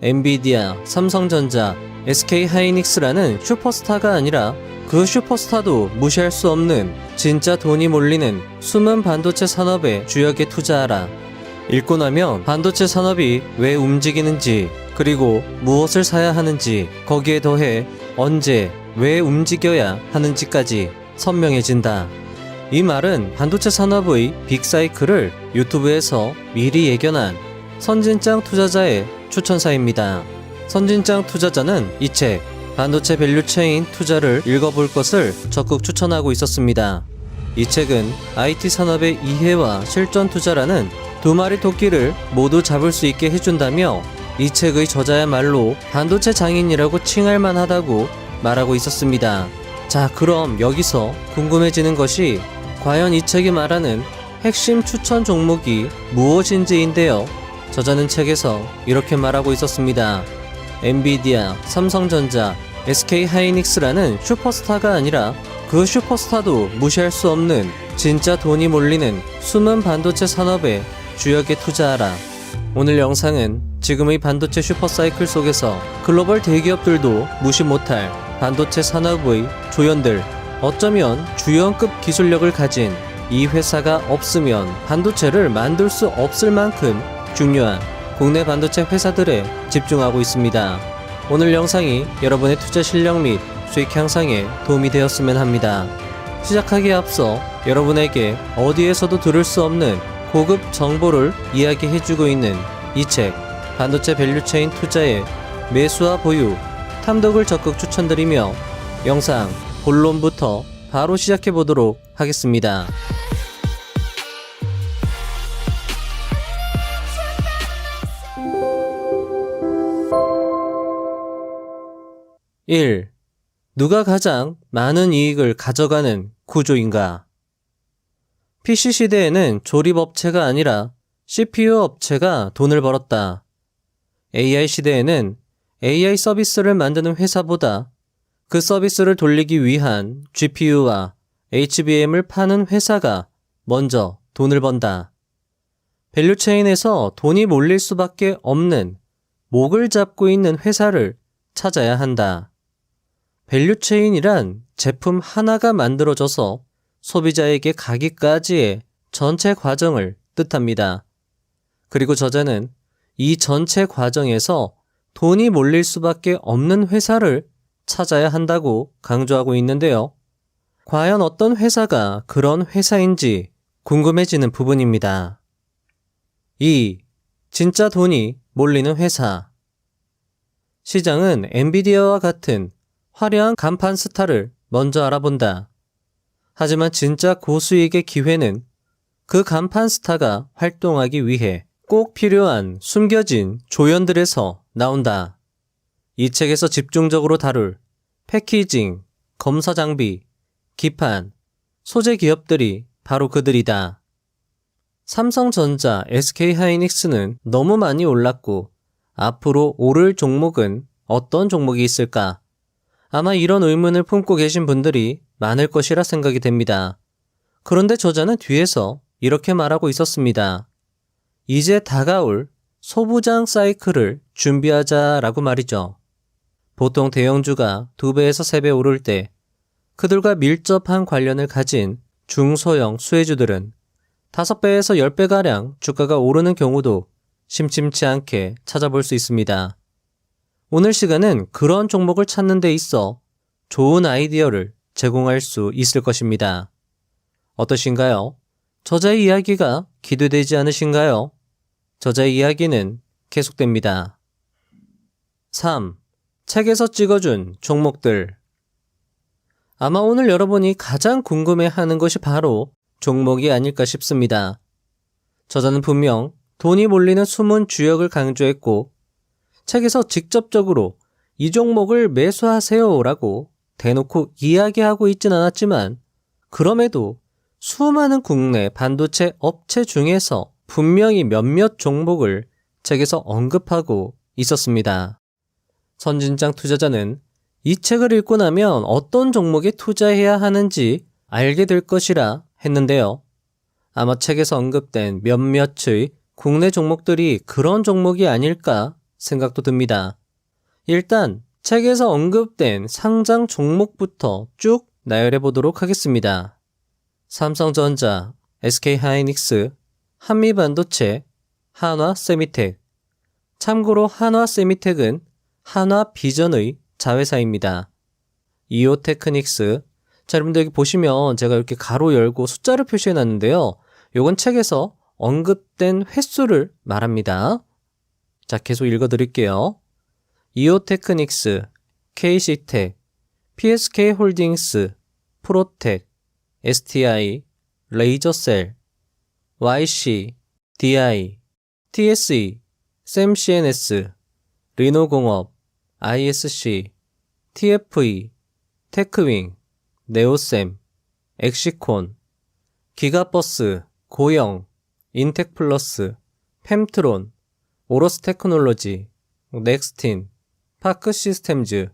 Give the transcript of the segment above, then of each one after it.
엔비디아, 삼성전자, SK하이닉스라는 슈퍼스타가 아니라 그 슈퍼스타도 무시할 수 없는 진짜 돈이 몰리는 숨은 반도체 산업에 주역에 투자하라. 읽고 나면 반도체 산업이 왜 움직이는지, 그리고 무엇을 사야 하는지, 거기에 더해 언제, 왜 움직여야 하는지까지 선명해진다. 이 말은 반도체 산업의 빅사이클을 유튜브에서 미리 예견한 선진짱 투자자의 추천사입니다. 선진짱 투자자는 이 책 반도체 밸류체인 투자를 읽어볼 것을 적극 추천하고 있었습니다. 이 책은 IT 산업의 이해와 실전 투자라는 두 마리 토끼를 모두 잡을 수 있게 해준다며 이 책의 저자야말로 반도체 장인이라고 칭할 만하다고 말하고 있었습니다. 자, 그럼 여기서 궁금해지는 것이 과연 이 책이 말하는 핵심 추천 종목이 무엇인지인데요. 저자는 책에서 이렇게 말하고 있었습니다. 엔비디아, 삼성전자, SK하이닉스라는 슈퍼스타가 아니라 그 슈퍼스타도 무시할 수 없는 진짜 돈이 몰리는 숨은 반도체 산업에 주역에 투자하라. 오늘 영상은 지금의 반도체 슈퍼사이클 속에서 글로벌 대기업들도 무시 못할 반도체 산업의 조연들, 어쩌면 주연급 기술력을 가진 이 회사가 없으면 반도체를 만들 수 없을 만큼 중요한 국내 반도체 회사들에 집중하고 있습니다. 오늘 영상이 여러분의 투자 실력 및 수익 향상에 도움이 되었으면 합니다. 시작하기에 앞서 여러분에게 어디에서도 들을 수 없는 고급 정보를 이야기해주고 있는 이 책 반도체 밸류체인 투자의 매수와 보유, 탐독을 적극 추천드리며 영상 본론부터 바로 시작해보도록 하겠습니다. 1. 누가 가장 많은 이익을 가져가는 구조인가? PC 시대에는 조립업체가 아니라 CPU 업체가 돈을 벌었다. AI 시대에는 AI 서비스를 만드는 회사보다 그 서비스를 돌리기 위한 GPU와 HBM을 파는 회사가 먼저 돈을 번다. 밸류체인에서 돈이 몰릴 수밖에 없는 목을 잡고 있는 회사를 찾아야 한다. 밸류체인이란 제품 하나가 만들어져서 소비자에게 가기까지의 전체 과정을 뜻합니다. 그리고 저자는 이 전체 과정에서 돈이 몰릴 수밖에 없는 회사를 찾아야 한다고 강조하고 있는데요. 과연 어떤 회사가 그런 회사인지 궁금해지는 부분입니다. 2. 진짜 돈이 몰리는 회사. 시장은 엔비디아와 같은 화려한 간판 스타를 먼저 알아본다. 하지만 진짜 고수익의 기회는 그 간판 스타가 활동하기 위해 꼭 필요한 숨겨진 조연들에서 나온다. 이 책에서 집중적으로 다룰 패키징, 검사 장비, 기판, 소재 기업들이 바로 그들이다. 삼성전자, SK하이닉스는 너무 많이 올랐고 앞으로 오를 종목은 어떤 종목이 있을까? 아마 이런 의문을 품고 계신 분들이 많을 것이라 생각이 됩니다. 그런데 저자는 뒤에서 이렇게 말하고 있었습니다. 이제 다가올 소부장 사이클을 준비하자라고 말이죠. 보통 대형주가 2배에서 3배 오를 때 그들과 밀접한 관련을 가진 중소형 수혜주들은 5배에서 10배가량 주가가 오르는 경우도 심심치 않게 찾아볼 수 있습니다. 오늘 시간은 그런 종목을 찾는 데 있어 좋은 아이디어를 제공할 수 있을 것입니다. 어떠신가요? 저자의 이야기가 기대되지 않으신가요? 저자의 이야기는 계속됩니다. 3. 책에서 찍어준 종목들. 아마 오늘 여러분이 가장 궁금해하는 것이 바로 종목이 아닐까 싶습니다. 저자는 분명 돈이 몰리는 숨은 주역을 강조했고 책에서 직접적으로 이 종목을 매수하세요라고 대놓고 이야기하고 있진 않았지만 그럼에도 수많은 국내 반도체 업체 중에서 분명히 몇몇 종목을 책에서 언급하고 있었습니다. 선진장 투자자는 이 책을 읽고 나면 어떤 종목에 투자해야 하는지 알게 될 것이라 했는데요. 아마 책에서 언급된 몇몇의 국내 종목들이 그런 종목이 아닐까 생각도 듭니다. 일단 책에서 언급된 상장 종목부터 쭉 나열해 보도록 하겠습니다. 삼성전자, SK하이닉스, 한미반도체, 한화세미텍. 참고로 한화세미텍은 한화비전의 자회사입니다. 이오테크닉스. 자, 여러분들 여기 보시면 제가 이렇게 가로 열고 숫자를 표시해 놨는데요. 요건 책에서 언급된 횟수를 말합니다. 자, 계속 읽어 드릴게요. 이오테크닉스, KC텍, PSK홀딩스, 프로텍, STI, 레이저셀, YC, DI, TSE, 샘CNS, 리노공업, ISC, TFE, 테크윙, 네오셈, 엑시콘, 기가버스, 고영, 인텍플러스, 펨트론, 오로스테크놀로지, 넥스틴, 파크시스템즈,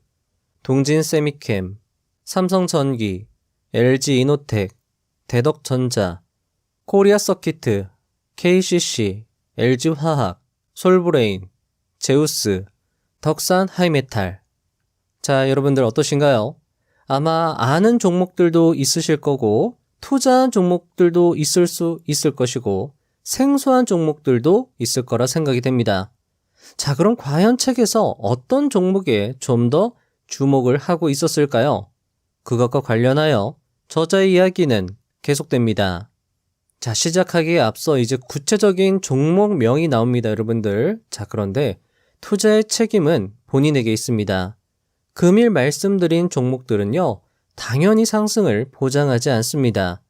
동진세미캠, 삼성전기, LG이노텍, 대덕전자, 코리아서키트, KCC, LG화학, 솔브레인, 제우스, 덕산하이메탈. 자, 여러분들 어떠신가요? 아마 아는 종목들도 있으실 거고 투자한 종목들도 있을 수 있을 것이고 생소한 종목들도 있을 거라 생각이 됩니다. 자, 그럼 과연 책에서 어떤 종목에 좀 더 주목을 하고 있었을까요? 그것과 관련하여 저자의 이야기는 계속됩니다. 자, 시작하기에 앞서 이제 구체적인 종목명이 나옵니다, 여러분들. 자, 그런데 투자의 책임은 본인에게 있습니다. 금일 말씀드린 종목들은요, 당연히 상승을 보장하지 않습니다.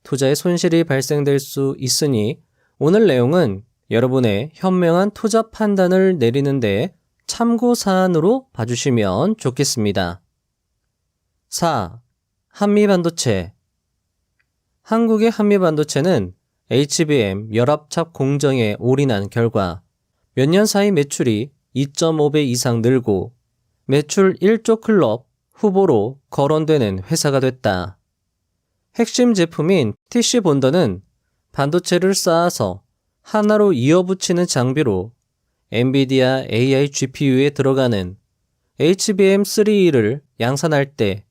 투자에 손실이 발생될 수 있으니 오늘 내용은 여러분의 현명한 투자 판단을 내리는데 참고사안으로 봐주시면 좋겠습니다. 4. 한미반도체. 한국의 한미반도체는 HBM 열압탑 공정에 올인한 결과 몇 년 사이 매출이 2.5배 이상 늘고 매출 1조 클럽 후보로 거론되는 회사가 됐다. 핵심 제품인 TC 본더는 반도체를 쌓아서 하나로 이어붙이는 장비로 엔비디아 AI GPU에 들어가는 HBM3E를 양산할 때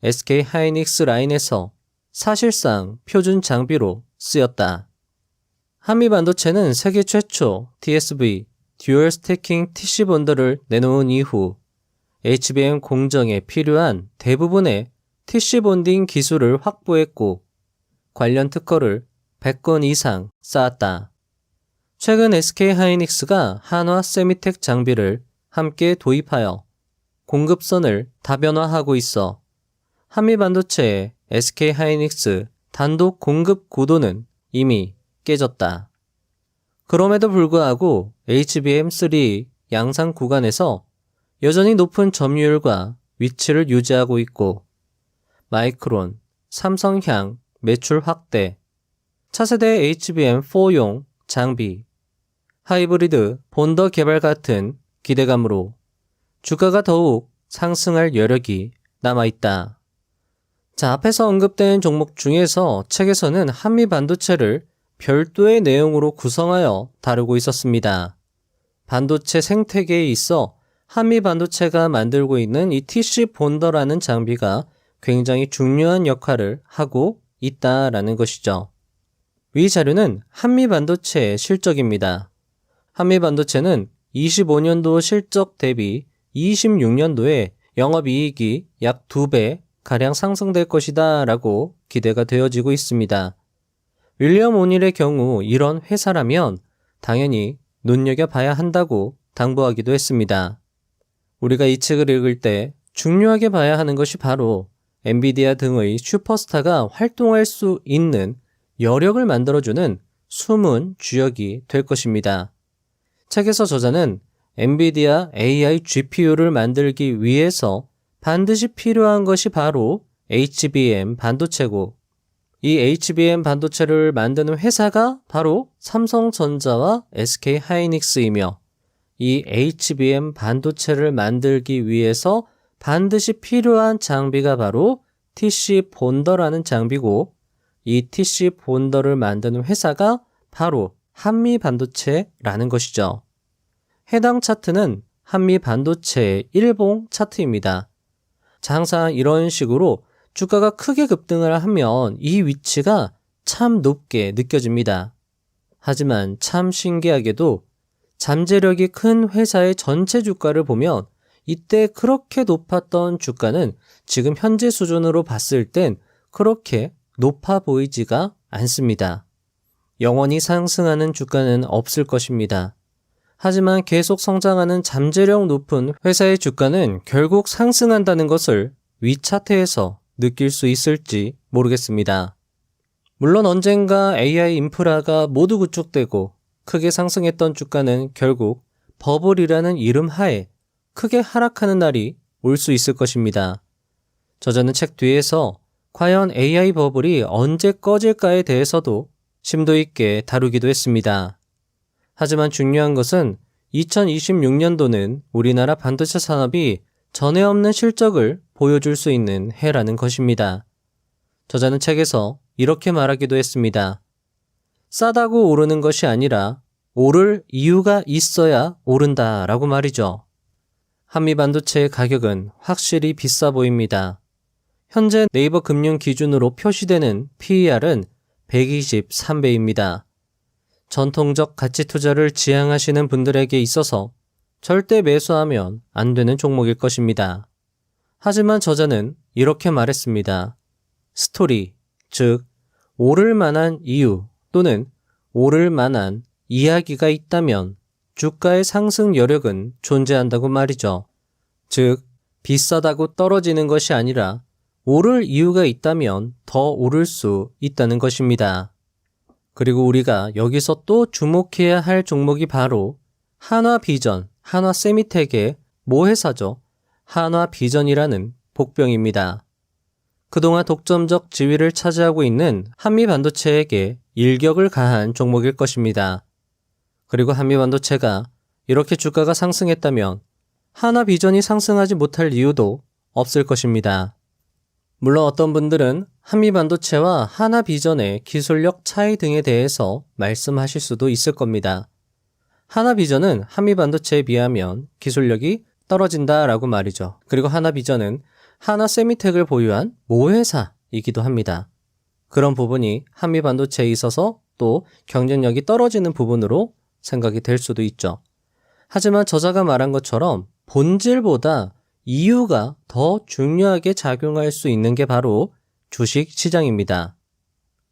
SK하이닉스 라인에서 사실상 표준 장비로 쓰였다. 한미반도체는 세계 최초 TSV 듀얼 스태킹 TC 본더를 내놓은 이후 HBM 공정에 필요한 대부분의 TC 본딩 기술을 확보했고 관련 특허를 100건 이상 쌓았다. 최근 SK하이닉스가 한화세미텍 장비를 함께 도입하여 공급선을 다변화하고 있어 한미반도체의 SK하이닉스 단독 공급 구도는 이미 깨졌다. 그럼에도 불구하고 HBM3 양산 구간에서 여전히 높은 점유율과 위치를 유지하고 있고 마이크론, 삼성향 매출 확대, 차세대 HBM4용 장비, 하이브리드 본더 개발 같은 기대감으로 주가가 더욱 상승할 여력이 남아있다. 자, 앞에서 언급된 종목 중에서 책에서는 한미반도체를 별도의 내용으로 구성하여 다루고 있었습니다. 반도체 생태계에 있어 한미반도체가 만들고 있는 이 TC 본더라는 장비가 굉장히 중요한 역할을 하고 있다라는 것이죠. 위 자료는 한미반도체의 실적입니다. 한미반도체는 25년도 실적 대비 26년도에 영업이익이 약 2배 가량 상승될 것이다 라고 기대가 되어지고 있습니다. 윌리엄 오닐의 경우 이런 회사라면 당연히 눈여겨봐야 한다고 당부하기도 했습니다. 우리가 이 책을 읽을 때 중요하게 봐야 하는 것이 바로 엔비디아 등의 슈퍼스타가 활동할 수 있는 여력을 만들어주는 숨은 주역이 될 것입니다. 책에서 저자는 엔비디아 AI GPU를 만들기 위해서 반드시 필요한 것이 바로 HBM 반도체고 이 HBM 반도체를 만드는 회사가 바로 삼성전자와 SK하이닉스이며 이 HBM 반도체를 만들기 위해서 반드시 필요한 장비가 바로 TC 본더라는 장비고 이 TC 본더를 만드는 회사가 바로 한미반도체라는 것이죠. 해당 차트는 한미 반도체의 일봉 차트입니다. 자, 항상 이런 식으로 주가가 크게 급등을 하면 이 위치가 참 높게 느껴집니다. 하지만 참 신기하게도 잠재력이 큰 회사의 전체 주가를 보면 이때 그렇게 높았던 주가는 지금 현재 수준으로 봤을 땐 그렇게 높아 보이지가 않습니다. 영원히 상승하는 주가는 없을 것입니다. 하지만 계속 성장하는 잠재력 높은 회사의 주가는 결국 상승한다는 것을 위 차트에서 느낄 수 있을지 모르겠습니다. 물론 언젠가 AI 인프라가 모두 구축되고 크게 상승했던 주가는 결국 버블이라는 이름 하에 크게 하락하는 날이 올 수 있을 것입니다. 저자는 책 뒤에서 과연 AI 버블이 언제 꺼질까에 대해서도 심도 있게 다루기도 했습니다. 하지만 중요한 것은 2026년도는 우리나라 반도체 산업이 전에 없는 실적을 보여줄 수 있는 해라는 것입니다. 저자는 책에서 이렇게 말하기도 했습니다. 싸다고 오르는 것이 아니라 오를 이유가 있어야 오른다라고 말이죠. 한미 반도체의 가격은 확실히 비싸 보입니다. 현재 네이버 금융 기준으로 표시되는 PER은 123배입니다. 전통적 가치 투자를 지향하시는 분들에게 있어서 절대 매수하면 안 되는 종목일 것입니다. 하지만 저자는 이렇게 말했습니다. 스토리, 즉 오를 만한 이유 또는 오를 만한 이야기가 있다면 주가의 상승 여력은 존재한다고 말이죠. 즉 비싸다고 떨어지는 것이 아니라 오를 이유가 있다면 더 오를 수 있다는 것입니다. 그리고 우리가 여기서 또 주목해야 할 종목이 바로 한화비전, 한화세미텍의 모회사죠. 한화비전이라는 복병입니다. 그동안 독점적 지위를 차지하고 있는 한미반도체에게 일격을 가한 종목일 것입니다. 그리고 한미반도체가 이렇게 주가가 상승했다면 한화비전이 상승하지 못할 이유도 없을 것입니다. 물론 어떤 분들은 한미반도체와 한화비전의 기술력 차이 등에 대해서 말씀하실 수도 있을 겁니다. 한화비전은 한미반도체에 비하면 기술력이 떨어진다라고 말이죠. 그리고 한화비전은 한화세미텍을 보유한 모회사이기도 합니다. 그런 부분이 한미반도체에 있어서 또 경쟁력이 떨어지는 부분으로 생각이 될 수도 있죠. 하지만 저자가 말한 것처럼 본질보다 이유가 더 중요하게 작용할 수 있는 게 바로 주식 시장입니다.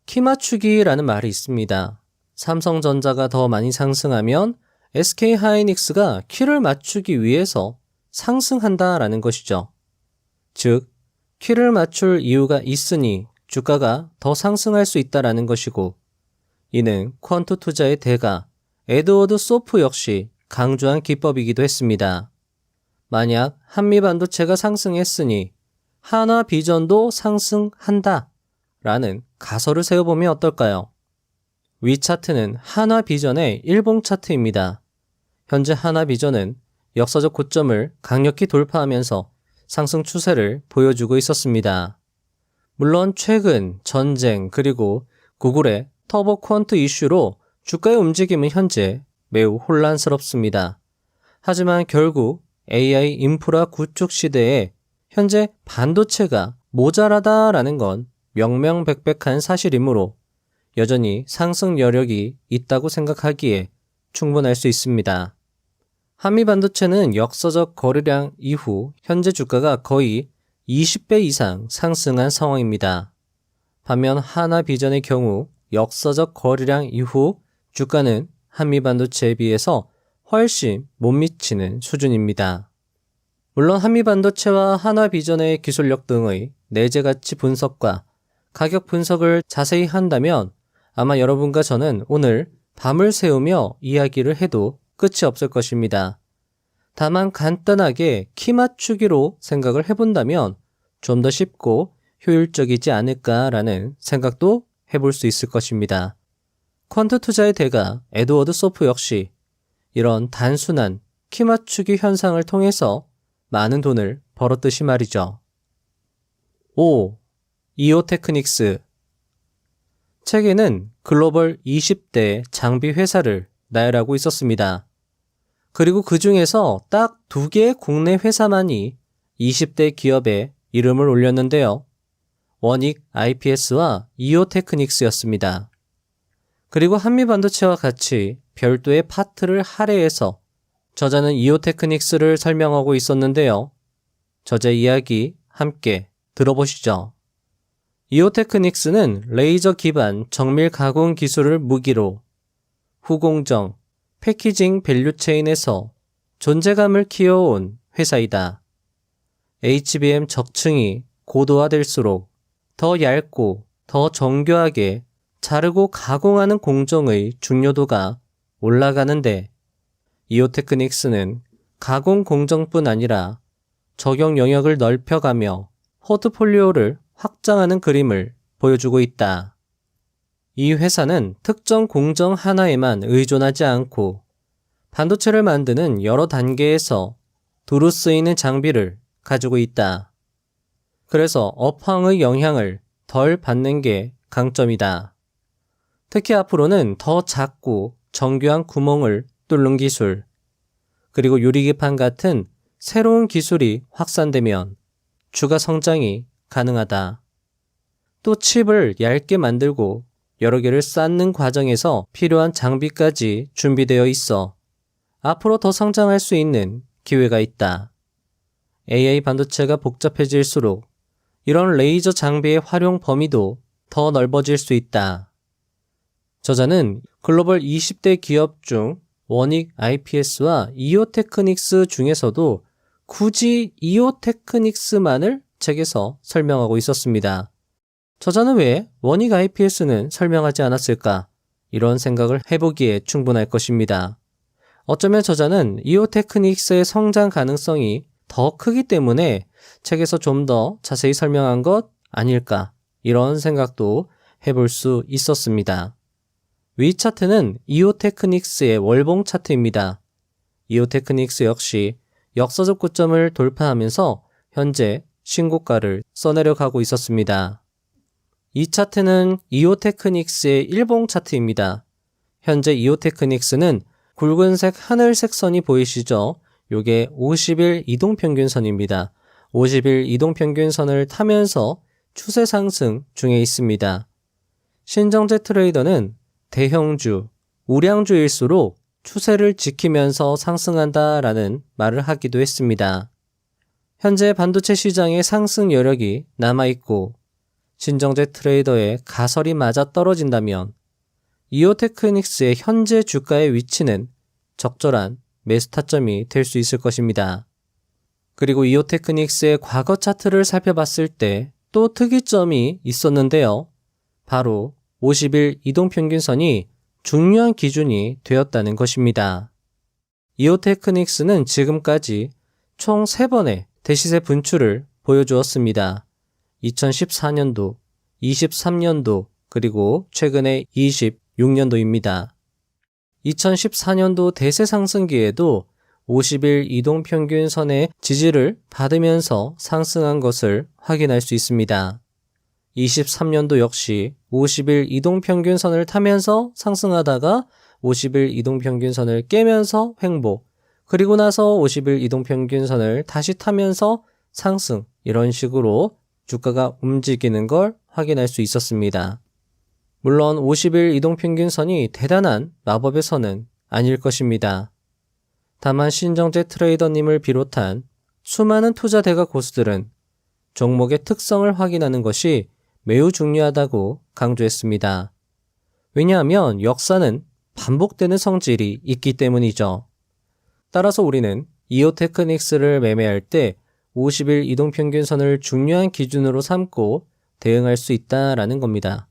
키 맞추기라는 말이 있습니다. 삼성전자가 더 많이 상승하면 SK하이닉스가 키를 맞추기 위해서 상승한다라는 것이죠. 즉, 키를 맞출 이유가 있으니 주가가 더 상승할 수 있다라는 것이고, 이는 퀀트 투자의 대가 에드워드 소프 역시 강조한 기법이기도 했습니다. 만약 한미반도체가 상승했으니 한화비전도 상승한다 라는 가설을 세워보면 어떨까요? 위 차트는 한화비전의 일봉 차트입니다. 현재 한화비전은 역사적 고점을 강력히 돌파하면서 상승 추세를 보여주고 있었습니다. 물론 최근 전쟁 그리고 구글의 터보 퀀트 이슈로 주가의 움직임은 현재 매우 혼란스럽습니다. 하지만 결국 AI 인프라 구축 시대에 현재 반도체가 모자라다라는 건 명명백백한 사실이므로 여전히 상승 여력이 있다고 생각하기에 충분할 수 있습니다. 한미반도체는 역사적 거래량 이후 현재 주가가 거의 20배 이상 상승한 상황입니다. 반면 한화비전의 경우 역사적 거래량 이후 주가는 한미반도체에 비해서 훨씬 못 미치는 수준입니다. 물론 한미반도체와 한화비전의 기술력 등의 내재가치 분석과 가격 분석을 자세히 한다면 아마 여러분과 저는 오늘 밤을 새우며 이야기를 해도 끝이 없을 것입니다. 다만 간단하게 키 맞추기로 생각을 해본다면 좀 더 쉽고 효율적이지 않을까라는 생각도 해볼 수 있을 것입니다. 퀀트 투자의 대가 에드워드 소프 역시 이런 단순한 키 맞추기 현상을 통해서 많은 돈을 벌었듯이 말이죠. 5. 이오테크닉스. 책에는 글로벌 20대 장비 회사를 나열하고 있었습니다. 그리고 그 중에서 딱 2개의 국내 회사만이 20대 기업에 이름을 올렸는데요. 원익 IPS와 이오테크닉스였습니다. 그리고 한미반도체와 같이 별도의 파트를 할애해서 저자는 이오테크닉스를 설명하고 있었는데요. 저자 이야기 함께 들어보시죠. 이오테크닉스는 레이저 기반 정밀 가공 기술을 무기로 후공정, 패키징 밸류체인에서 존재감을 키워온 회사이다. HBM 적층이 고도화될수록 더 얇고 더 정교하게 자르고 가공하는 공정의 중요도가 올라가는데 이오테크닉스는 가공 공정뿐 아니라 적용 영역을 넓혀가며 포트폴리오를 확장하는 그림을 보여주고 있다. 이 회사는 특정 공정 하나에만 의존하지 않고 반도체를 만드는 여러 단계에서 두루 쓰이는 장비를 가지고 있다. 그래서 업황의 영향을 덜 받는 게 강점이다. 특히 앞으로는 더 작고 정교한 구멍을 뚫는 기술, 그리고 유리기판 같은 새로운 기술이 확산되면 추가 성장이 가능하다. 또 칩을 얇게 만들고 여러 개를 쌓는 과정에서 필요한 장비까지 준비되어 있어 앞으로 더 성장할 수 있는 기회가 있다. AI 반도체가 복잡해질수록 이런 레이저 장비의 활용 범위도 더 넓어질 수 있다. 저자는 글로벌 20대 기업 중 원익 IPS와 이오테크닉스 중에서도 굳이 이오테크닉스만을 책에서 설명하고 있었습니다. 저자는 왜 원익 IPS는 설명하지 않았을까? 이런 생각을 해보기에 충분할 것입니다. 어쩌면 저자는 이오테크닉스의 성장 가능성이 더 크기 때문에 책에서 좀 더 자세히 설명한 것 아닐까? 이런 생각도 해볼 수 있었습니다. 위 차트는 이오테크닉스의 월봉 차트입니다. 이오테크닉스 역시 역사적 고점을 돌파하면서 현재 신고가를 써내려가고 있었습니다. 이 차트는 이오테크닉스의 일봉 차트입니다. 현재 이오테크닉스는 굵은색 하늘색 선이 보이시죠? 요게 50일 이동평균선입니다. 50일 이동평균선을 타면서 추세 상승 중에 있습니다. 신정재 트레이더는 대형주, 우량주일수록 추세를 지키면서 상승한다라는 말을 하기도 했습니다. 현재 반도체 시장의 상승 여력이 남아있고 신정재 트레이더의 가설이 맞아 떨어진다면 이오테크닉스의 현재 주가의 위치는 적절한 매수 타점이 될 수 있을 것입니다. 그리고 이오테크닉스의 과거 차트를 살펴봤을 때 또 특이점이 있었는데요. 바로 50일 이동평균선이 중요한 기준이 되었다는 것입니다. 이오테크닉스는 지금까지 총 3번의 대시세 분출을 보여주었습니다. 2014년도, 23년도, 그리고 최근에 26년도입니다. 2014년도 대세 상승기에도 50일 이동평균선의 지지를 받으면서 상승한 것을 확인할 수 있습니다. 23년도 역시 50일 이동평균선을 타면서 상승하다가 50일 이동평균선을 깨면서 횡보, 그리고 나서 50일 이동평균선을 다시 타면서 상승, 이런 식으로 주가가 움직이는 걸 확인할 수 있었습니다. 물론 50일 이동평균선이 대단한 마법의 선은 아닐 것입니다. 다만 신정재 트레이더님을 비롯한 수많은 투자 대가 고수들은 종목의 특성을 확인하는 것이 매우 중요하다고 강조했습니다. 왜냐하면 역사는 반복되는 성질이 있기 때문이죠. 따라서 우리는 이오테크닉스를 매매할 때 50일 이동평균선을 중요한 기준으로 삼고 대응할 수 있다라는 겁니다.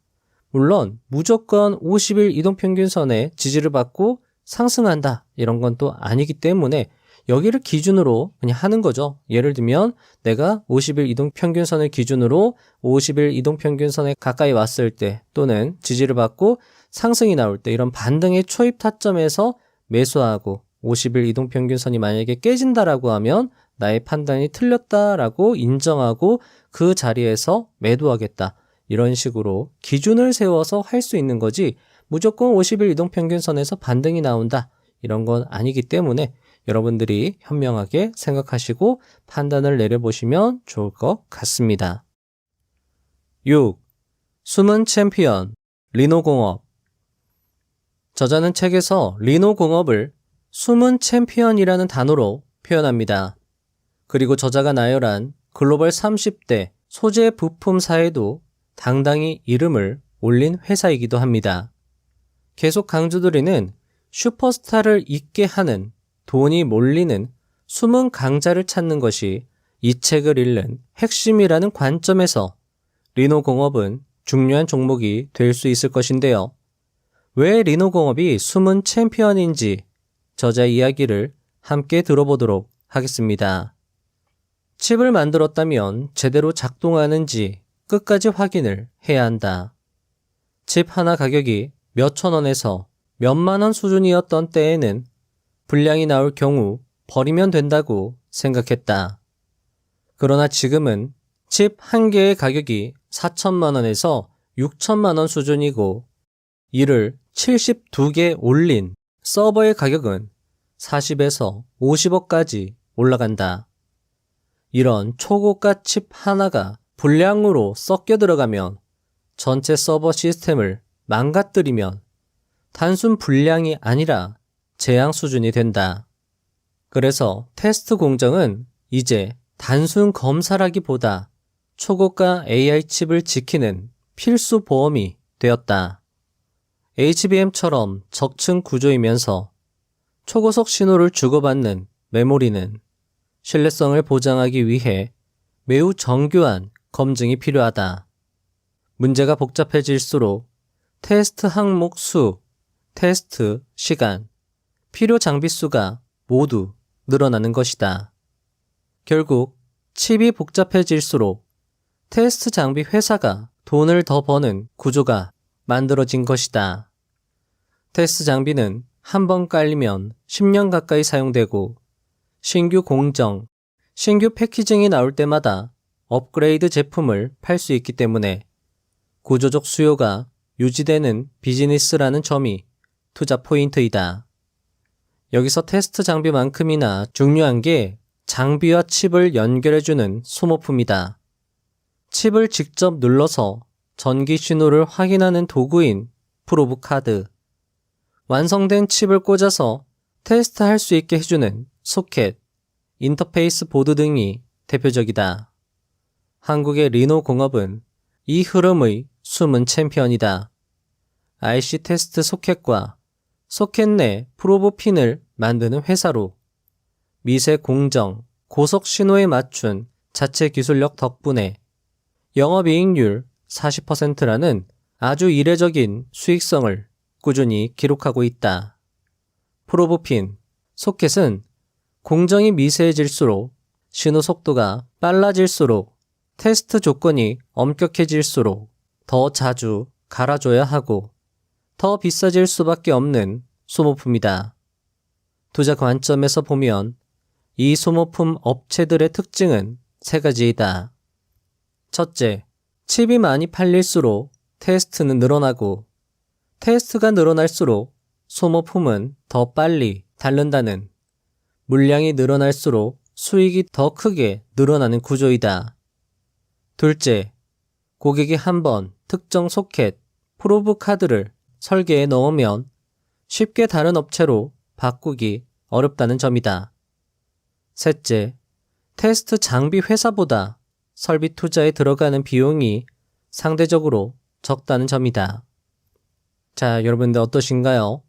물론 무조건 50일 이동평균선의 지지를 받고 상승한다 이런 건 또 아니기 때문에 여기를 기준으로 그냥 하는 거죠. 예를 들면 내가 50일 이동평균선을 기준으로 50일 이동평균선에 가까이 왔을 때 또는 지지를 받고 상승이 나올 때 이런 반등의 초입 타점에서 매수하고 50일 이동평균선이 만약에 깨진다라고 하면 나의 판단이 틀렸다라고 인정하고 그 자리에서 매도하겠다. 이런 식으로 기준을 세워서 할 수 있는 거지 무조건 50일 이동평균선에서 반등이 나온다. 이런 건 아니기 때문에 여러분들이 현명하게 생각하시고 판단을 내려보시면 좋을 것 같습니다. 6. 숨은 챔피언, 리노공업. 저자는 책에서 리노공업을 숨은 챔피언이라는 단어로 표현합니다. 그리고 저자가 나열한 글로벌 30대 소재 부품사에도 당당히 이름을 올린 회사이기도 합니다. 계속 강조드리는 슈퍼스타를 있게 하는 돈이 몰리는 숨은 강자를 찾는 것이 이 책을 읽는 핵심이라는 관점에서 리노공업은 중요한 종목이 될 수 있을 것인데요. 왜 리노공업이 숨은 챔피언인지 저자의 이야기를 함께 들어보도록 하겠습니다. 칩을 만들었다면 제대로 작동하는지 끝까지 확인을 해야 한다. 칩 하나 가격이 몇천 원에서 몇만 원 수준이었던 때에는 불량이 나올 경우 버리면 된다고 생각했다. 그러나 지금은 칩 한 개의 가격이 4천만 원에서 6천만 원 수준이고 이를 72개 올린 서버의 가격은 40에서 50억까지 올라간다. 이런 초고가 칩 하나가 불량으로 섞여 들어가면 전체 서버 시스템을 망가뜨리면 단순 불량이 아니라 재앙 수준이 된다. 그래서 테스트 공정은 이제 단순 검사라기보다 초고가 AI 칩을 지키는 필수 보험이 되었다. HBM처럼 적층 구조이면서 초고속 신호를 주고받는 메모리는 신뢰성을 보장하기 위해 매우 정교한 검증이 필요하다. 문제가 복잡해질수록 테스트 항목 수, 테스트 시간, 필요 장비 수가 모두 늘어나는 것이다. 결국 칩이 복잡해질수록 테스트 장비 회사가 돈을 더 버는 구조가 만들어진 것이다. 테스트 장비는 한 번 깔리면 10년 가까이 사용되고 신규 공정, 신규 패키징이 나올 때마다 업그레이드 제품을 팔 수 있기 때문에 구조적 수요가 유지되는 비즈니스라는 점이 투자 포인트이다. 여기서 테스트 장비만큼이나 중요한 게 장비와 칩을 연결해주는 소모품이다. 칩을 직접 눌러서 전기 신호를 확인하는 도구인 프로브 카드, 완성된 칩을 꽂아서 테스트할 수 있게 해주는 소켓, 인터페이스 보드 등이 대표적이다. 한국의 리노공업은 이 흐름의 숨은 챔피언이다. IC 테스트 소켓과 소켓 내 프로브 핀을 만드는 회사로 미세 공정, 고속 신호에 맞춘 자체 기술력 덕분에 영업이익률 40%라는 아주 이례적인 수익성을 꾸준히 기록하고 있다. 프로브 핀, 소켓은 공정이 미세해질수록 신호 속도가 빨라질수록 테스트 조건이 엄격해질수록 더 자주 갈아줘야 하고 더 비싸질 수밖에 없는 소모품이다. 투자 관점에서 보면 이 소모품 업체들의 특징은 세 가지이다. 첫째, 칩이 많이 팔릴수록 테스트는 늘어나고 테스트가 늘어날수록 소모품은 더 빨리 닳는다는, 물량이 늘어날수록 수익이 더 크게 늘어나는 구조이다. 둘째, 고객이 한번 특정 소켓, 프로브 카드를 설계에 넣으면 쉽게 다른 업체로 바꾸기 어렵다는 점이다. 셋째, 테스트 장비 회사보다 설비 투자에 들어가는 비용이 상대적으로 적다는 점이다. 자, 여러분들 어떠신가요?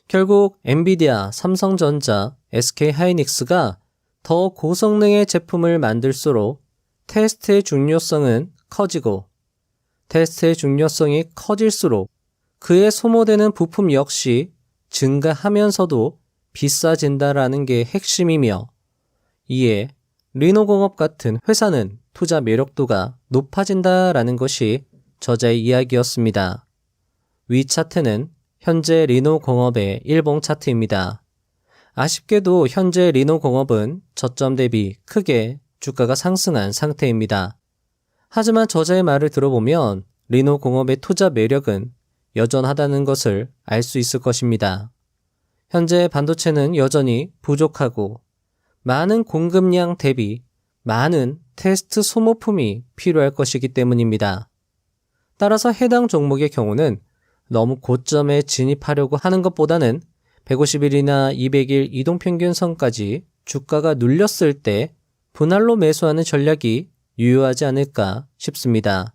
결국 엔비디아, 삼성전자, SK하이닉스가 더 고성능의 제품을 만들수록 테스트의 중요성은 커지고 테스트의 중요성이 커질수록 그에 소모되는 부품 역시 증가하면서도 비싸진다라는 게 핵심이며 이에 리노공업 같은 회사는 투자 매력도가 높아진다라는 것이 저자의 이야기였습니다. 위 차트는 현재 리노공업의 일봉 차트입니다. 아쉽게도 현재 리노공업은 저점 대비 크게 주가가 상승한 상태입니다. 하지만 저자의 말을 들어보면 리노공업의 투자 매력은 여전하다는 것을 알 수 있을 것입니다. 현재 반도체는 여전히 부족하고 많은 공급량 대비 많은 테스트 소모품이 필요할 것이기 때문입니다. 따라서 해당 종목의 경우는 너무 고점에 진입하려고 하는 것보다는 150일이나 200일 이동평균선까지 주가가 눌렸을 때 분할로 매수하는 전략이 유효하지 않을까 싶습니다.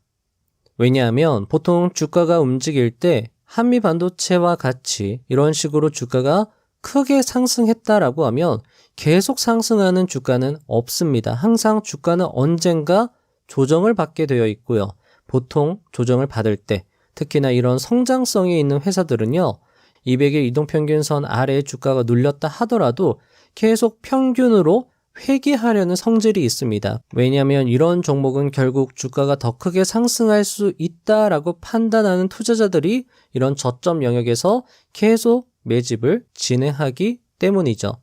왜냐하면 보통 주가가 움직일 때 한미 반도체와 같이 이런 식으로 주가가 크게 상승했다라고 하면 계속 상승하는 주가는 없습니다. 항상 주가는 언젠가 조정을 받게 되어 있고요. 보통 조정을 받을 때 특히나 이런 성장성이 있는 회사들은요. 200일 이동평균선 아래에 주가가 눌렸다 하더라도 계속 평균으로 회귀하려는 성질이 있습니다. 왜냐하면 이런 종목은 결국 주가가 더 크게 상승할 수 있다라고 판단하는 투자자들이 이런 저점 영역에서 계속 매집을 진행하기 때문이죠.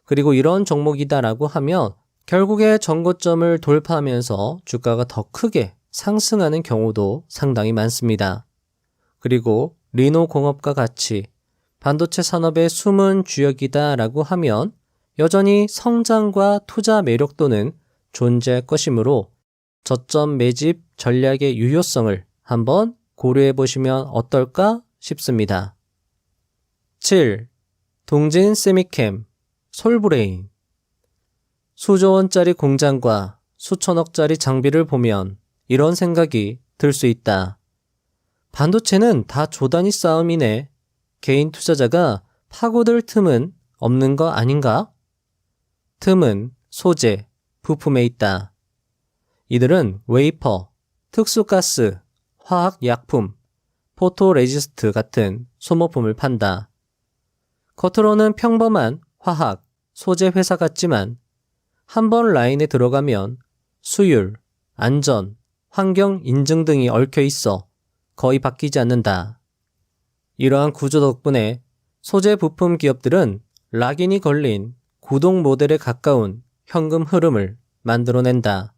그리고 이런 종목이다라고 하면 결국에 전고점을 돌파하면서 주가가 더 크게 상승하는 경우도 상당히 많습니다. 그리고 리노공업과 같이 반도체 산업의 숨은 주역이다라고 하면 여전히 성장과 투자 매력도는 존재할 것이므로 저점 매집 전략의 유효성을 한번 고려해 보시면 어떨까 싶습니다. 7. 동진 세미캠, 솔브레인. 수조 원짜리 공장과 수천억짜리 장비를 보면 이런 생각이 들 수 있다. 반도체는 다 조단위 싸움이네. 개인 투자자가 파고들 틈은 없는 거 아닌가? 틈은 소재, 부품에 있다. 이들은 웨이퍼, 특수가스, 화학약품, 포토레지스트 같은 소모품을 판다. 겉으로는 평범한 화학, 소재 회사 같지만 한 번 라인에 들어가면 수율, 안전, 환경 인증 등이 얽혀 있어 거의 바뀌지 않는다. 이러한 구조 덕분에 소재 부품 기업들은 락인이 걸린 구동 모델에 가까운 현금 흐름을 만들어낸다.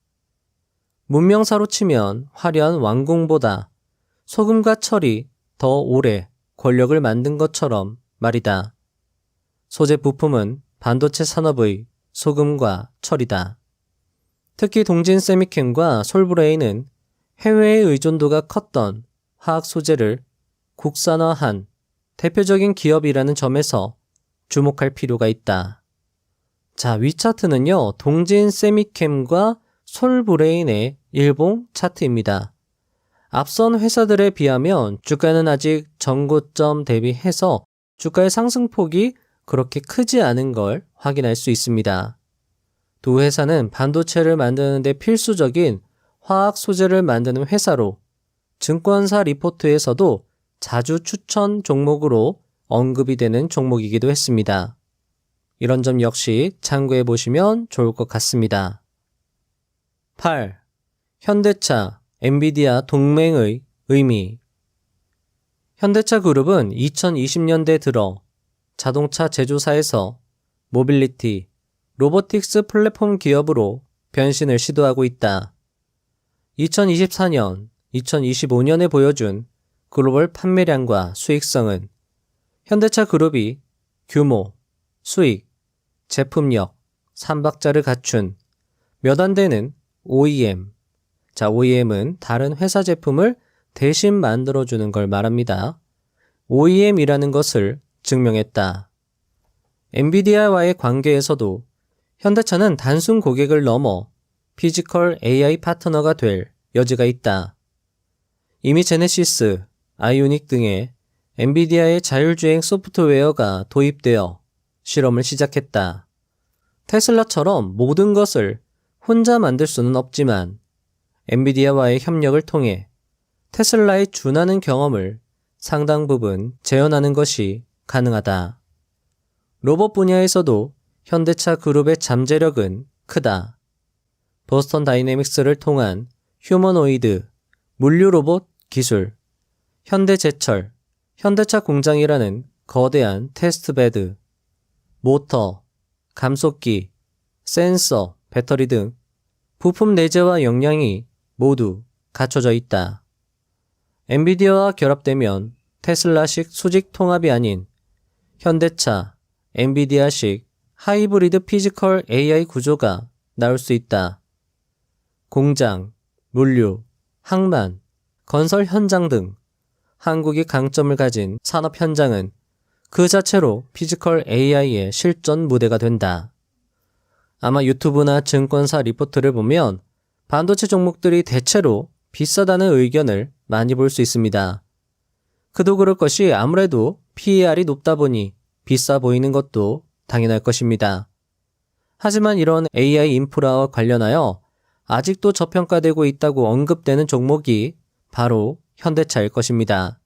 문명사로 치면 화려한 왕궁보다 소금과 철이 더 오래 권력을 만든 것처럼 말이다. 소재 부품은 반도체 산업의 소금과 철이다. 특히 동진 세미캠과 솔브레인은 해외의 의존도가 컸던 화학 소재를 국산화한 대표적인 기업이라는 점에서 주목할 필요가 있다. 자, 위 차트는요, 동진 세미캠과 솔브레인의 일봉 차트입니다. 앞선 회사들에 비하면 주가는 아직 전고점 대비해서 주가의 상승폭이 그렇게 크지 않은 걸 확인할 수 있습니다. 두 회사는 반도체를 만드는 데 필수적인 화학 소재를 만드는 회사로 증권사 리포트에서도 자주 추천 종목으로 언급이 되는 종목이기도 했습니다. 이런 점 역시 참고해 보시면 좋을 것 같습니다. 8. 현대차, 엔비디아 동맹의 의미. 현대차 그룹은 2020년대 들어 자동차 제조사에서 모빌리티, 로보틱스 플랫폼 기업으로 변신을 시도하고 있다. 2024년, 2025년에 보여준 글로벌 판매량과 수익성은 현대차 그룹이 규모, 수익, 제품력, 3박자를 갖춘 몇 안 되는 OEM. 자, OEM은 다른 회사 제품을 대신 만들어주는 걸 말합니다. OEM이라는 것을 증명했다. 엔비디아와의 관계에서도 현대차는 단순 고객을 넘어 피지컬 AI 파트너가 될 여지가 있다. 이미 제네시스, 아이오닉 등의 엔비디아의 자율주행 소프트웨어가 도입되어 실험을 시작했다. 테슬라처럼 모든 것을 혼자 만들 수는 없지만 엔비디아와의 협력을 통해 테슬라에 준하는 경험을 상당 부분 재현하는 것이 가능하다. 로봇 분야에서도 현대차 그룹의 잠재력은 크다. 보스턴 다이내믹스를 통한 휴머노이드, 물류 로봇 기술, 현대제철, 현대차 공장이라는 거대한 테스트베드, 모터, 감속기, 센서, 배터리 등 부품 내재와 역량이 모두 갖춰져 있다. 엔비디아와 결합되면 테슬라식 수직 통합이 아닌 현대차, 엔비디아식 하이브리드 피지컬 AI 구조가 나올 수 있다. 공장, 물류, 항만, 건설 현장 등 한국이 강점을 가진 산업 현장은 그 자체로 피지컬 AI의 실전 무대가 된다. 아마 유튜브나 증권사 리포트를 보면 반도체 종목들이 대체로 비싸다는 의견을 많이 볼 수 있습니다. 그도 그럴 것이 아무래도 PER이 높다 보니 비싸 보이는 것도 당연할 것입니다. 하지만 이런 AI 인프라와 관련하여 아직도 저평가되고 있다고 언급되는 종목이 바로 현대차일 것입니다.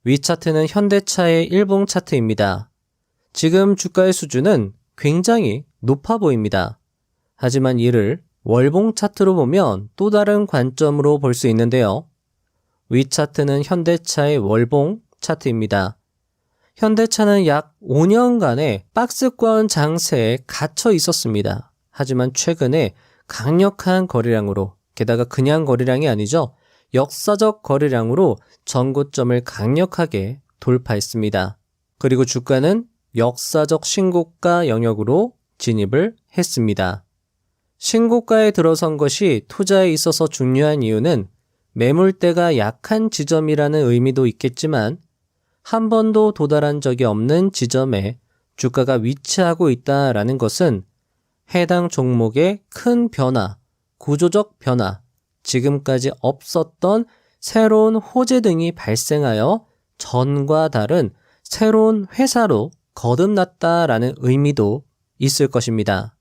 위 차트는 현대차의 일봉 차트입니다. 지금 주가의 수준은 굉장히 높아 보입니다. 하지만 이를 월봉 차트로 보면 또 다른 관점으로 볼 수 있는데요. 위 차트는 현대차의 월봉 차트입니다. 현대차는 약 5년간의 박스권 장세에 갇혀 있었습니다. 하지만 최근에 강력한 거래량으로, 게다가 그냥 거래량이 아니죠. 역사적 거래량으로 전고점을 강력하게 돌파했습니다. 그리고 주가는 역사적 신고가 영역으로 진입을 했습니다. 신고가에 들어선 것이 투자에 있어서 중요한 이유는 매물대가 약한 지점이라는 의미도 있겠지만 한 번도 도달한 적이 없는 지점에 주가가 위치하고 있다라는 것은 해당 종목의 큰 변화, 구조적 변화, 지금까지 없었던 새로운 호재 등이 발생하여 전과 다른 새로운 회사로 거듭났다라는 의미도 있을 것입니다.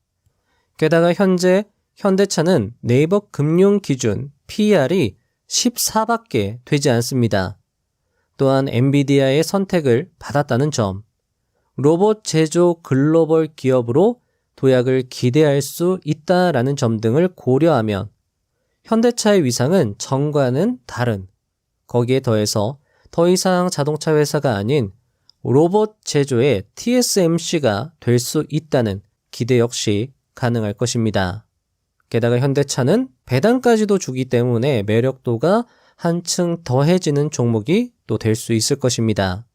게다가 현재 현대차는 네이버 금융 기준 PER이 14밖에 되지 않습니다. 또한 엔비디아의 선택을 받았다는 점, 로봇 제조 글로벌 기업으로 도약을 기대할 수 있다라는 점 등을 고려하면 현대차의 위상은 전과는 다른, 거기에 더해서 더 이상 자동차 회사가 아닌 로봇 제조의 TSMC가 될 수 있다는 기대 역시 가능할 것입니다. 게다가 현대차는 배당까지도 주기 때문에 매력도가 한층 더해지는 종목이 또 될 수 있을 것입니다.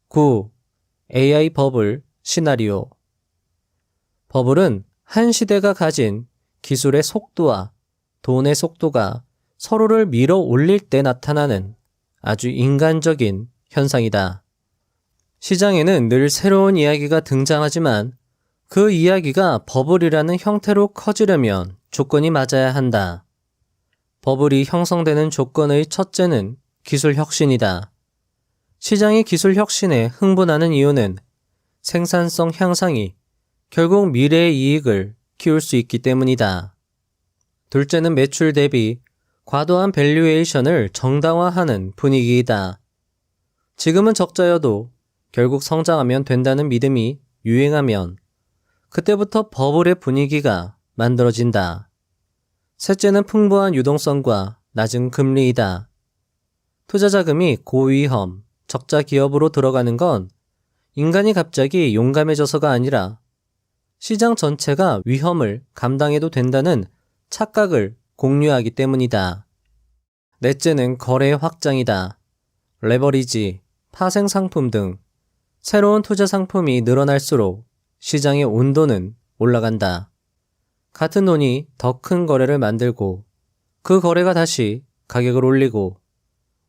9. AI 버블 시나리오. 버블은 한 시대가 가진 기술의 속도와 돈의 속도가 서로를 밀어 올릴 때 나타나는 아주 인간적인 현상이다. 시장에는 늘 새로운 이야기가 등장하지만 그 이야기가 버블이라는 형태로 커지려면 조건이 맞아야 한다. 버블이 형성되는 조건의 첫째는 기술 혁신이다. 시장이 기술 혁신에 흥분하는 이유는 생산성 향상이 결국 미래의 이익을 키울 수 있기 때문이다. 둘째는 매출 대비 과도한 밸류에이션을 정당화하는 분위기이다. 지금은 적자여도 결국 성장하면 된다는 믿음이 유행하면 그때부터 버블의 분위기가 만들어진다. 셋째는 풍부한 유동성과 낮은 금리이다. 투자 자금이 고위험, 적자 기업으로 들어가는 건 인간이 갑자기 용감해져서가 아니라 시장 전체가 위험을 감당해도 된다는 착각을 공유하기 때문이다. 넷째는 거래 확장이다. 레버리지, 파생 상품 등 새로운 투자 상품이 늘어날수록 시장의 온도는 올라간다. 같은 돈이 더 큰 거래를 만들고 그 거래가 다시 가격을 올리고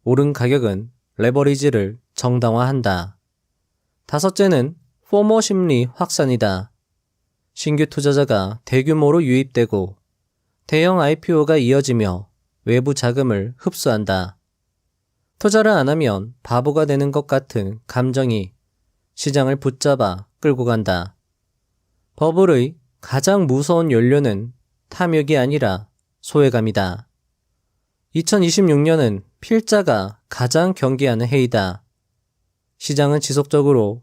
오른 가격은 레버리지를 정당화한다. 다섯째는 포모 심리 확산이다. 신규 투자자가 대규모로 유입되고 대형 IPO가 이어지며 외부 자금을 흡수한다. 투자를 안 하면 바보가 되는 것 같은 감정이 시장을 붙잡아 끌고 간다. 버블의 가장 무서운 연료는 탐욕이 아니라 소외감이다. 2026년은 필자가 가장 경계하는 해이다. 시장은 지속적으로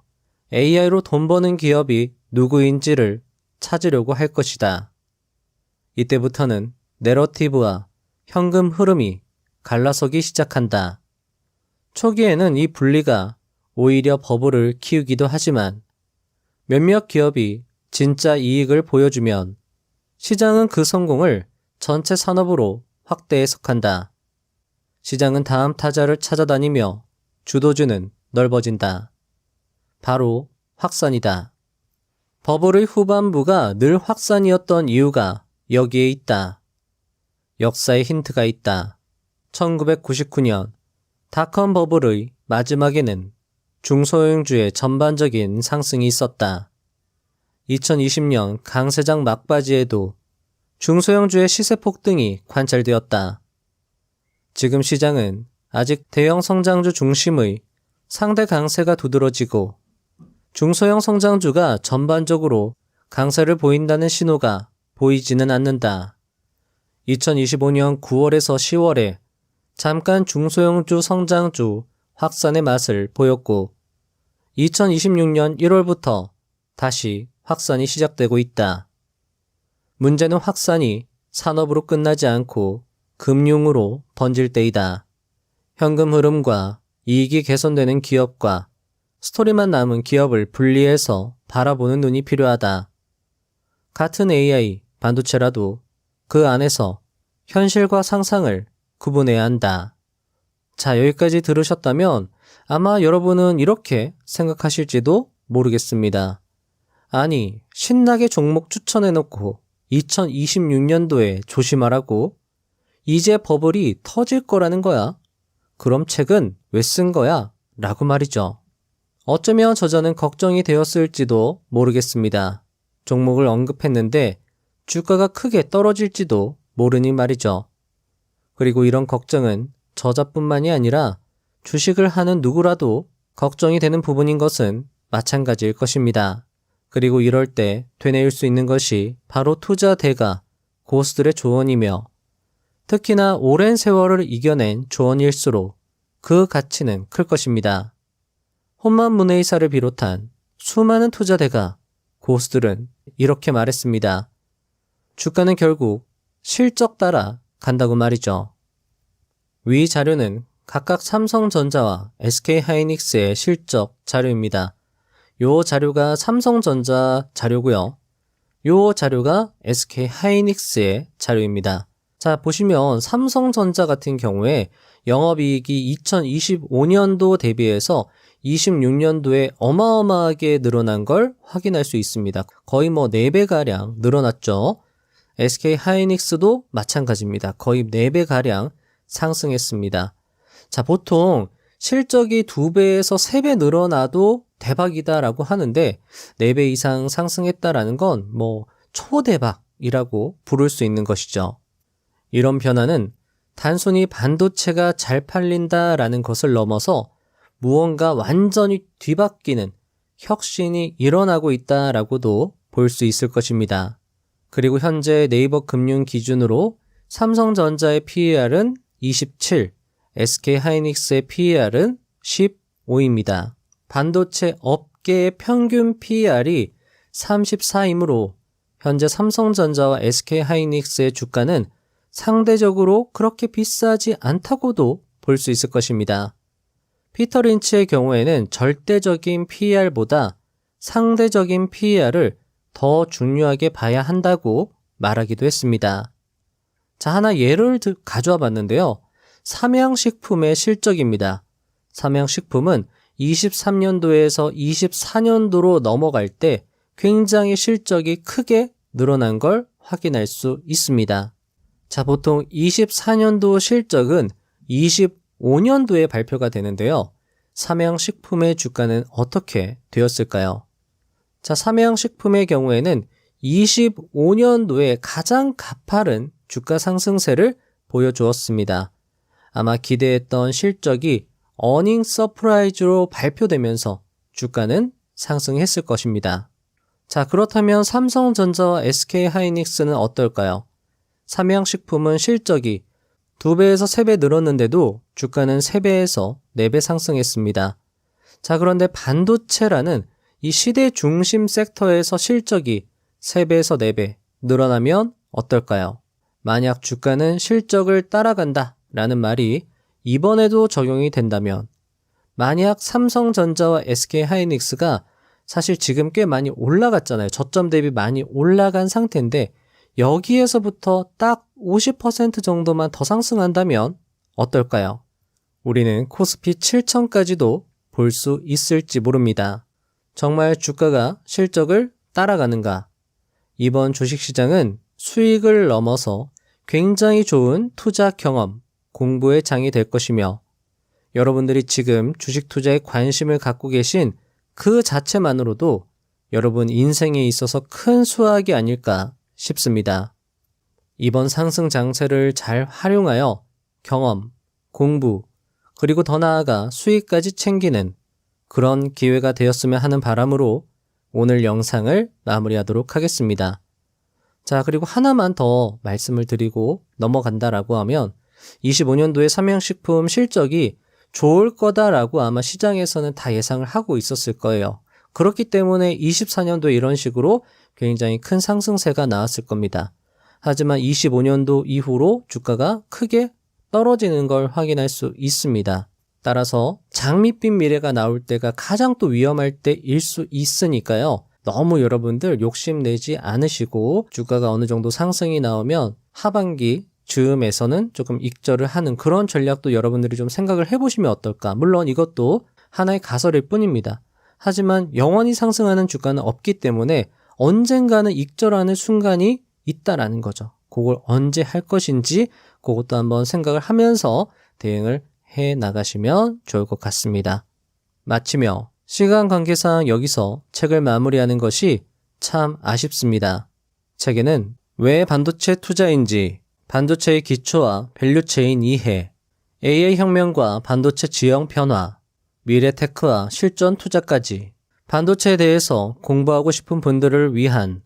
AI로 돈 버는 기업이 누구인지를 찾으려고 할 것이다. 이때부터는 내러티브와 현금 흐름이 갈라서기 시작한다. 초기에는 이 분리가 오히려 버블을 키우기도 하지만 몇몇 기업이 진짜 이익을 보여주면 시장은 그 성공을 전체 산업으로 확대 해석한다. 시장은 다음 타자를 찾아다니며 주도주는 넓어진다. 바로 확산이다. 버블의 후반부가 늘 확산이었던 이유가 여기에 있다. 역사의 힌트가 있다. 1999년 닷컴 버블의 마지막에는 중소형주의 전반적인 상승이 있었다. 2020년 강세장 막바지에도 중소형주의 시세 폭등이 관찰되었다. 지금 시장은 아직 대형 성장주 중심의 상대 강세가 두드러지고 중소형 성장주가 전반적으로 강세를 보인다는 신호가 보이지는 않는다. 2025년 9월에서 10월에 잠깐 중소형주 성장주 확산의 맛을 보였고 2026년 1월부터 다시 확산이 시작되고 있다. 문제는 확산이 산업으로 끝나지 않고 금융으로 번질 때이다. 현금 흐름과 이익이 개선되는 기업과 스토리만 남은 기업을 분리해서 바라보는 눈이 필요하다. 같은 AI, 반도체라도 그 안에서 현실과 상상을 구분해야 한다. 자, 여기까지 들으셨다면 아마 여러분은 이렇게 생각하실지도 모르겠습니다. 아니, 신나게 종목 추천해놓고 2026년도에 조심하라고? 이제 버블이 터질 거라는 거야? 그럼 책은 왜 쓴 거야? 라고 말이죠. 어쩌면 저자는 걱정이 되었을지도 모르겠습니다. 종목을 언급했는데 주가가 크게 떨어질지도 모르니 말이죠. 그리고 이런 걱정은 저자뿐만이 아니라 주식을 하는 누구라도 걱정이 되는 부분인 것은 마찬가지일 것입니다. 그리고 이럴 때 되뇌일 수 있는 것이 바로 투자 대가, 고수들의 조언이며 특히나 오랜 세월을 이겨낸 조언일수록 그 가치는 클 것입니다. 혼만 문의사를 비롯한 수많은 투자대가, 고수들은 이렇게 말했습니다. 주가는 결국 실적 따라 간다고 말이죠. 위 자료는 각각 삼성전자와 SK하이닉스의 실적 자료입니다. 요 자료가 삼성전자 자료고요. 요 자료가 SK하이닉스의 자료입니다. 자, 보시면 삼성전자 같은 경우에 영업이익이 2025년도 대비해서 26년도에 어마어마하게 늘어난 걸 확인할 수 있습니다. 거의 4배가량 늘어났죠. SK하이닉스도 마찬가지입니다. 거의 4배가량 상승했습니다. 자, 보통 실적이 2배에서 3배 늘어나도 대박이다라고 하는데 4배 이상 상승했다라는 건 초대박이라고 부를 수 있는 것이죠. 이런 변화는 단순히 반도체가 잘 팔린다라는 것을 넘어서 무언가 완전히 뒤바뀌는 혁신이 일어나고 있다라고도 볼 수 있을 것입니다. 그리고 현재 네이버 금융 기준으로 삼성전자의 PER은 27, SK하이닉스의 PER은 15입니다. 반도체 업계의 평균 PER이 34이므로 현재 삼성전자와 SK하이닉스의 주가는 상대적으로 그렇게 비싸지 않다고도 볼 수 있을 것입니다. 피터 린치의 경우에는 절대적인 PER보다 상대적인 PER을 더 중요하게 봐야 한다고 말하기도 했습니다. 자, 하나 예를 가져와 봤는데요. 삼양식품의 실적입니다. 삼양식품은 23년도에서 24년도로 넘어갈 때 굉장히 실적이 크게 늘어난 걸 확인할 수 있습니다. 자, 보통 24년도 실적은 25년도에 발표가 되는데요. 삼양식품의 주가는 어떻게 되었을까요? 자, 삼양식품의 경우에는 25년도에 가장 가파른 주가 상승세를 보여주었습니다. 아마 기대했던 실적이 어닝 서프라이즈로 발표되면서 주가는 상승했을 것입니다. 자, 그렇다면 삼성전자와 SK하이닉스는 어떨까요? 삼양식품은 실적이 2배에서 3배 늘었는데도 주가는 3배에서 4배 상승했습니다. 자, 그런데 반도체라는 이 시대 중심 섹터에서 실적이 3배에서 4배 늘어나면 어떨까요? 만약 주가는 실적을 따라간다 라는 말이 이번에도 적용이 된다면 만약 삼성전자와 SK하이닉스가 사실 지금 꽤 많이 올라갔잖아요. 저점 대비 많이 올라간 상태인데 여기에서부터 딱 50% 정도만 더 상승한다면 어떨까요? 우리는 코스피 7천까지도 볼 수 있을지 모릅니다. 정말 주가가 실적을 따라가는가? 이번 주식시장은 수익을 넘어서 굉장히 좋은 투자 경험, 공부의 장이 될 것이며 여러분들이 지금 주식 투자에 관심을 갖고 계신 그 자체만으로도 여러분 인생에 있어서 큰 수확이 아닐까 싶습니다. 이번 상승 장세를 잘 활용하여 경험, 공부, 그리고 더 나아가 수익까지 챙기는 그런 기회가 되었으면 하는 바람으로 오늘 영상을 마무리하도록 하겠습니다. 자, 그리고 하나만 더 말씀을 드리고 넘어간다라고 하면 25년도에 삼양식품 실적이 좋을 거다라고 아마 시장에서는 다 예상을 하고 있었을 거예요. 그렇기 때문에 24년도에 이런 식으로 굉장히 큰 상승세가 나왔을 겁니다. 하지만 25년도 이후로 주가가 크게 떨어지는 걸 확인할 수 있습니다. 따라서 장밋빛 미래가 나올 때가 가장 또 위험할 때일 수 있으니까요. 너무 여러분들 욕심내지 않으시고 주가가 어느 정도 상승이 나오면 하반기 즈음에서는 조금 익절을 하는 그런 전략도 여러분들이 좀 생각을 해보시면 어떨까. 물론 이것도 하나의 가설일 뿐입니다. 하지만 영원히 상승하는 주가는 없기 때문에 언젠가는 익절하는 순간이 있다라는 거죠. 그걸 언제 할 것인지 그것도 한번 생각을 하면서 대응을 해 나가시면 좋을 것 같습니다. 마치며 시간 관계상 여기서 책을 마무리하는 것이 참 아쉽습니다. 책에는 왜 반도체 투자인지, 반도체의 기초와 밸류체인 이해, AI 혁명과 반도체 지형 변화, 미래 테크와 실전 투자까지 반도체에 대해서 공부하고 싶은 분들을 위한,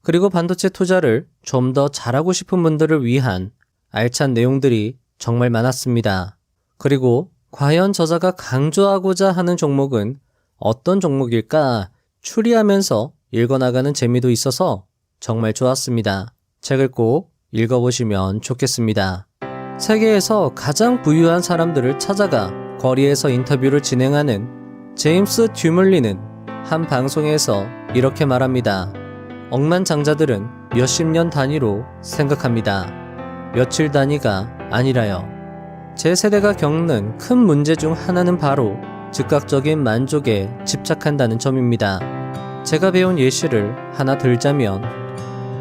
그리고 반도체 투자를 좀 더 잘하고 싶은 분들을 위한 알찬 내용들이 정말 많았습니다. 그리고 과연 저자가 강조하고자 하는 종목은 어떤 종목일까 추리하면서 읽어나가는 재미도 있어서 정말 좋았습니다. 책을 꼭 읽어보시면 좋겠습니다. 세계에서 가장 부유한 사람들을 찾아가 거리에서 인터뷰를 진행하는 제임스 듀물리는 한 방송에서 이렇게 말합니다. 억만장자들은 몇십 년 단위로 생각합니다. 며칠 단위가 아니라요. 제 세대가 겪는 큰 문제 중 하나는 바로 즉각적인 만족에 집착한다는 점입니다. 제가 배운 예시를 하나 들자면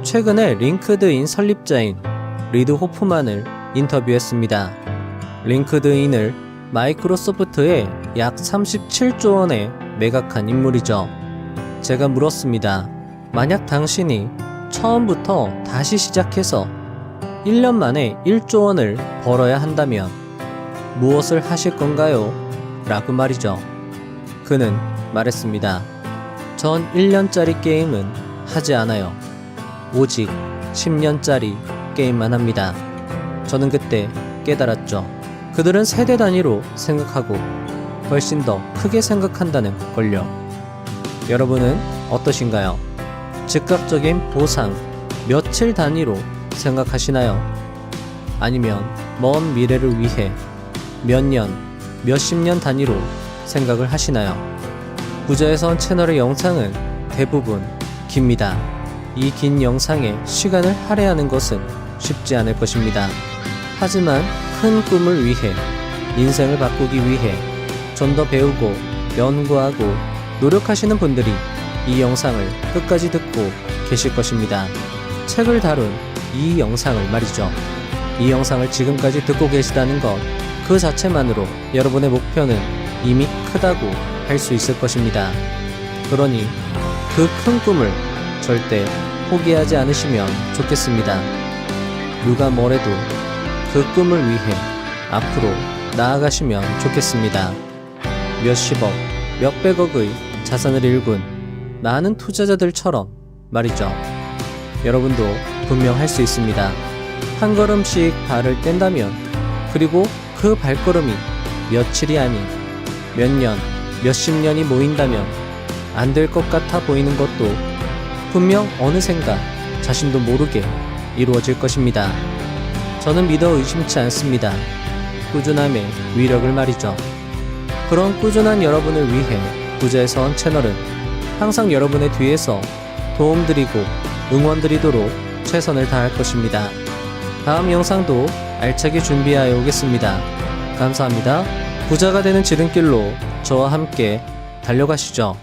최근에 링크드인 설립자인 리드 호프만을 인터뷰했습니다. 링크드인을 마이크로소프트에 약 37조 원에 매각한 인물이죠. 제가 물었습니다. 만약 당신이 처음부터 다시 시작해서 1년 만에 1조 원을 벌어야 한다면 무엇을 하실 건가요? 라고 말이죠. 그는 말했습니다. 전 1년짜리 게임은 하지 않아요. 오직 10년짜리 게임만 합니다. 저는 그때 깨달았죠. 그들은 세대 단위로 생각하고 훨씬 더 크게 생각한다는 걸요. 여러분은 어떠신가요? 즉각적인 보상, 며칠 단위로 생각하시나요? 아니면 먼 미래를 위해 몇 년, 몇십 년 단위로 생각을 하시나요? 부자의선 채널의 영상은 대부분 깁니다. 이 긴 영상에 시간을 할애하는 것은 쉽지 않을 것입니다. 하지만 큰 꿈을 위해, 인생을 바꾸기 위해 좀 더 배우고 연구하고 노력하시는 분들이 이 영상을 끝까지 듣고 계실 것입니다. 책을 다룬 이 영상을 말이죠. 이 영상을 지금까지 듣고 계시다는 것, 그 자체만으로 여러분의 목표는 이미 크다고 할 수 있을 것입니다. 그러니 그 큰 꿈을 절대 포기하지 않으시면 좋겠습니다. 누가 뭐래도 그 꿈을 위해 앞으로 나아가시면 좋겠습니다. 몇십억, 몇백억의 자산을 일군 많은 투자자들처럼 말이죠. 여러분도 분명 할 수 있습니다. 한 걸음씩 발을 뗀다면, 그리고 그 발걸음이 며칠이 아닌 몇 년, 몇십 년이 모인다면 안 될 것 같아 보이는 것도 분명 어느샌가 자신도 모르게 이루어질 것입니다. 저는 믿어 의심치 않습니다. 꾸준함의 위력을 말이죠. 그런 꾸준한 여러분을 위해 부자의선 채널은 항상 여러분의 뒤에서 도움드리고 응원드리도록 최선을 다할 것입니다. 다음 영상도 알차게 준비하여 오겠습니다. 감사합니다. 부자가 되는 지름길로 저와 함께 달려가시죠.